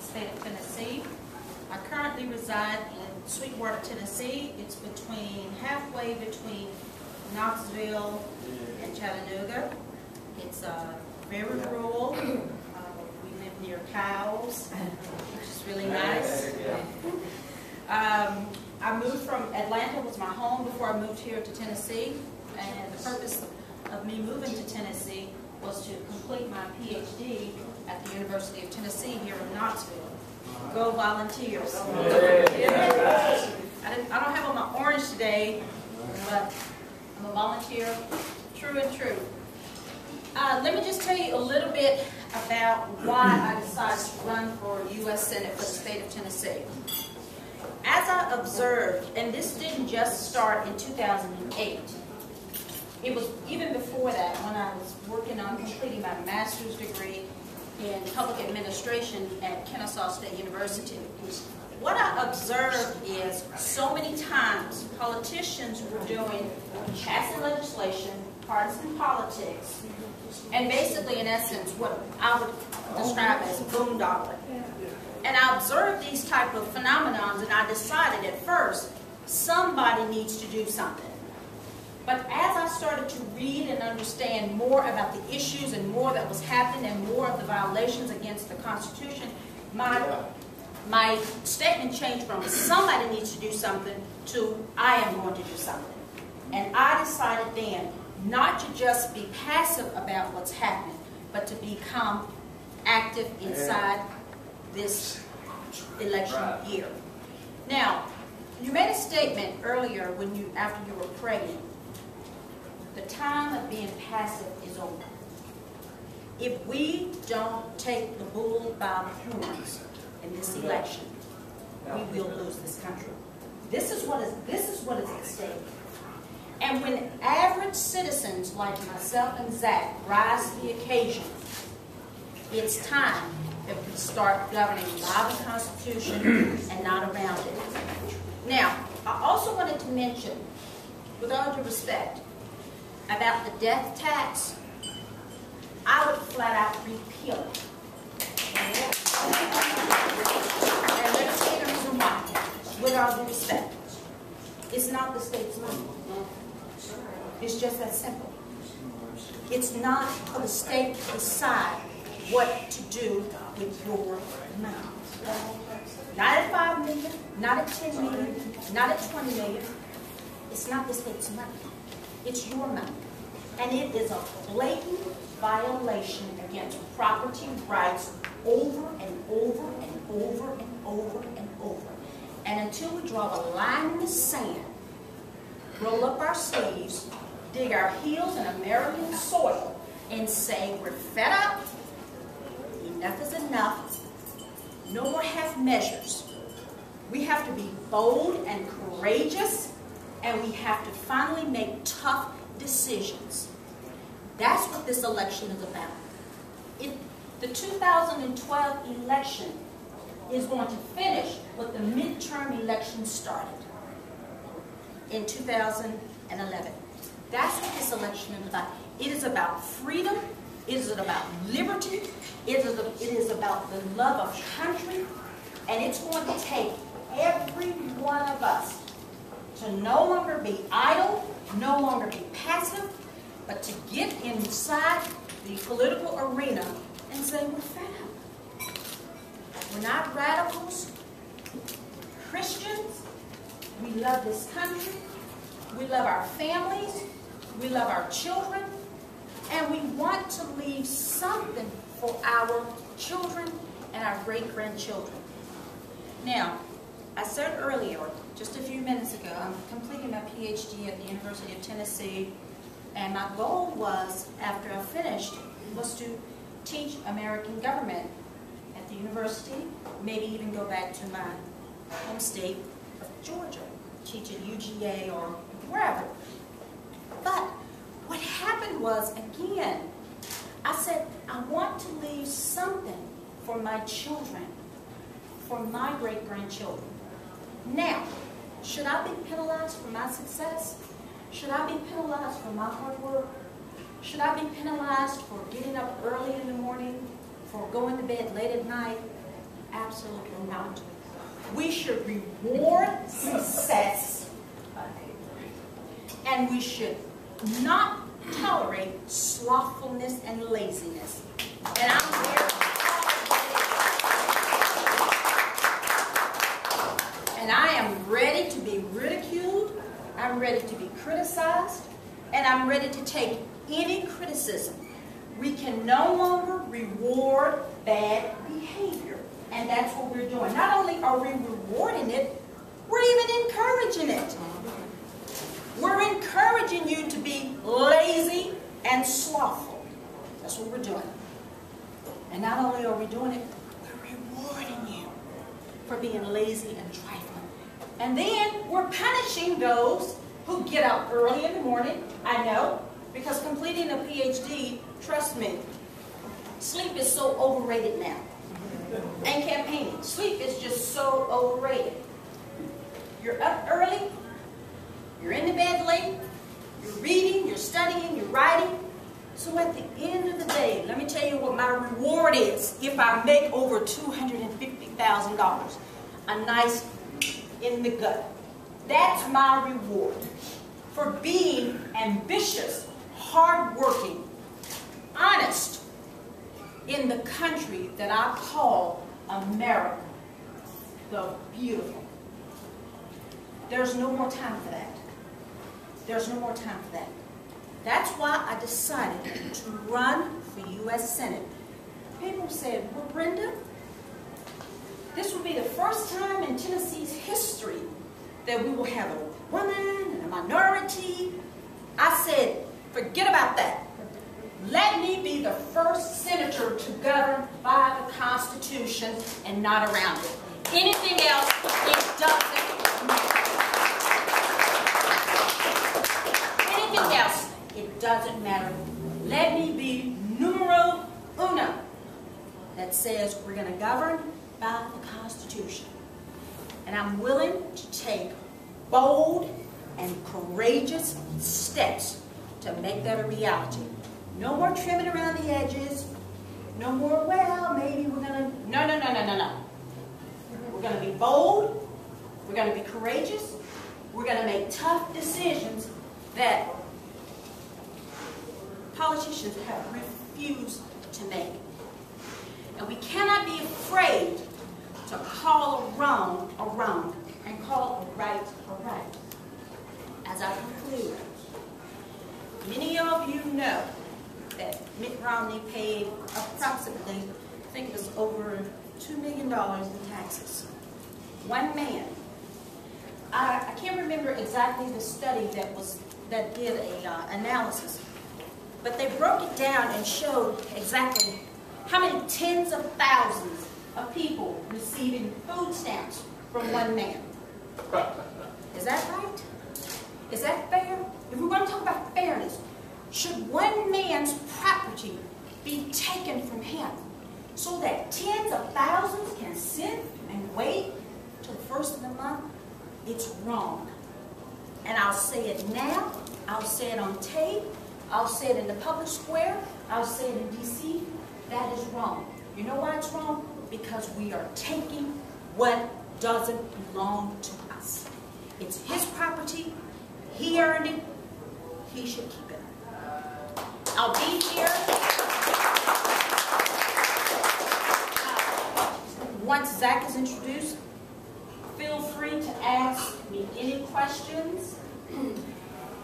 state of Tennessee. I currently reside in Sweetwater, Tennessee. It's halfway between Knoxville and Chattanooga. It's very rural. We live near cows, which is really nice. I moved from Atlanta, was my home before I moved here to Tennessee, and the purpose of me moving to Tennessee was to complete my PhD at the University of Tennessee here in Knoxville. Go Volunteers. I don't have on my orange today, but I'm a volunteer, true and true. Let me just tell you a little bit about why I decided to run for U.S. Senate for the state of Tennessee. As I observed, and this didn't just start in 2008, it was even before that when I was working on completing my master's degree in public administration at Kennesaw State University. What I observed is so many times politicians were passing legislation, partisan politics, and basically, in essence, what I would describe as boondoggle. And I observed these type of phenomenons, and I decided at first, somebody needs to do something. But as I started to read and understand more about the issues and more that was happening and more of the violations against the Constitution, my statement changed from somebody needs to do something to I am going to do something. And I decided then not to just be passive about what's happening, but to become active inside this election year. Now, you made a statement earlier after you were praying. The time of being passive is over. If we don't take the bull by the horns in this election, we will lose this country. This is what is at stake. And when average citizens like myself and Zach rise to the occasion, it's time that we start governing by the Constitution and not around it. Now, I also wanted to mention, with all due respect, about the death tax. I would flat out repeal it. And let me tell you the reason why. With all due respect, it's not the state's money. It's just that simple. It's not for the state to decide what to do with your money. Not at 5 million, not at 10 million, not at 20 million. It's not the state's money. It's your money. And it is a blatant violation against property rights over and over and over and over and over. And until we draw a line in the sand, roll up our sleeves, dig our heels in American soil, and say we're fed up, enough is enough, no more half measures. We have to be bold and courageous, and we have to finally make tough decisions. That's what this election is about. The 2012 election is going to finish what the midterm election started in 2011. That's what this election is about. It is about freedom. It is about liberty. It is about the love of country. And it's going to take every one of us to no longer be idle, no longer be passive, but to get inside the political arena and say we're fed up. We're not radicals, Christians. We love this country. We love our families. We love our children. And we want to leave something for our children and our great-grandchildren. Now, I said earlier, just a few minutes ago, I'm completing my PhD at the University of Tennessee, and my goal was, after I finished, was to teach American government at the university, maybe even go back to my home state of Georgia, teach at UGA or wherever. But what happened was, again, I said, I want to leave something for my children, for my great-grandchildren. Now, should I be penalized for my success? Should I be penalized for my hard work? Should I be penalized for getting up early in the morning, for going to bed late at night? Absolutely not. We should reward success, and we should not tolerate slothfulness and laziness. And I'm here. And I am ready to be ridiculed. I'm ready to be criticized. And I'm ready to take any criticism. We can no longer reward bad behavior. And that's what we're doing. Not only are we rewarding it, we're even encouraging it. We're encouraging you to be lazy and slothful. That's what we're doing. And not only are we doing it, we're rewarding you for being lazy and trifling. And then we're punishing those who get up early in the morning. I know, because completing a PhD, trust me, sleep is so overrated now. And campaigning. Sleep is just so overrated. You're up early, you're in the bed late, you're reading, you're studying, you're writing. So at the end of the day, let me tell you what my reward is if I make over $250,000. A nice in the gut. That's my reward for being ambitious, hardworking, honest in the country that I call America, the beautiful. There's no more time for that. There's no more time for that. That's why I decided to run for U.S. Senate. People said, well, Brenda, this will be the first time in Tennessee's history that we will have a woman and a minority. I said, forget about that. Let me be the first senator to govern by the Constitution and not around it. Anything else, it doesn't matter. Anything else, it doesn't matter. Let me be numero uno that says we're going to govern by the Constitution. And I'm willing to take bold and courageous steps to make that a reality. No more trimming around the edges. No more, well, maybe we're going to... No, no, no, no, no, no. We're going to be bold. We're going to be courageous. We're going to make tough decisions that politicians have refused to make. And we cannot be afraid to call a wrong and call a right a right. As I conclude, many of you know that Mitt Romney paid approximately, I think it was over $2 million in taxes. One man. I can't remember exactly the study that did an analysis, but they broke it down and showed exactly how many tens of thousands of people receiving food stamps from one man. Is that right? Is that fair? If we're going to talk about fairness, should one man's property be taken from him so that tens of thousands can sit and wait till the first of the month? It's wrong. And I'll say it now. I'll say it on tape. I'll say it in the public square. I'll say it in D.C. That is wrong. You know why it's wrong? Because we are taking what doesn't belong to us. It's his property. He earned it. He should keep it. I'll be here. Once Zach is introduced, feel free to ask me any questions.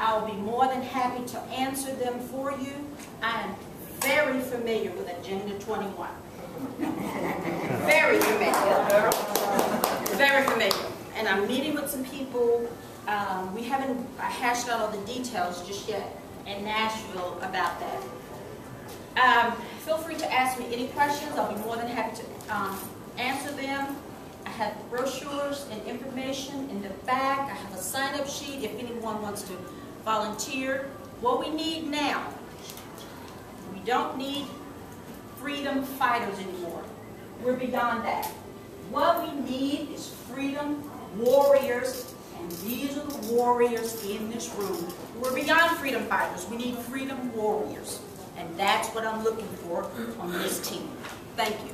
I'll be more than happy to answer them for you. I am very familiar with Agenda 21. Very familiar. Very familiar. And I'm meeting with some people. We haven't hashed out all the details just yet in Nashville about that. Feel free to ask me any questions. I'll be more than happy to answer them. I have brochures and information in the back. I have a sign-up sheet if anyone wants to volunteer. What we need now, we don't need freedom fighters anymore. We're beyond that. What we need is freedom warriors, and these are the warriors in this room. We're beyond freedom fighters. We need freedom warriors. And that's what I'm looking for on this team. Thank you.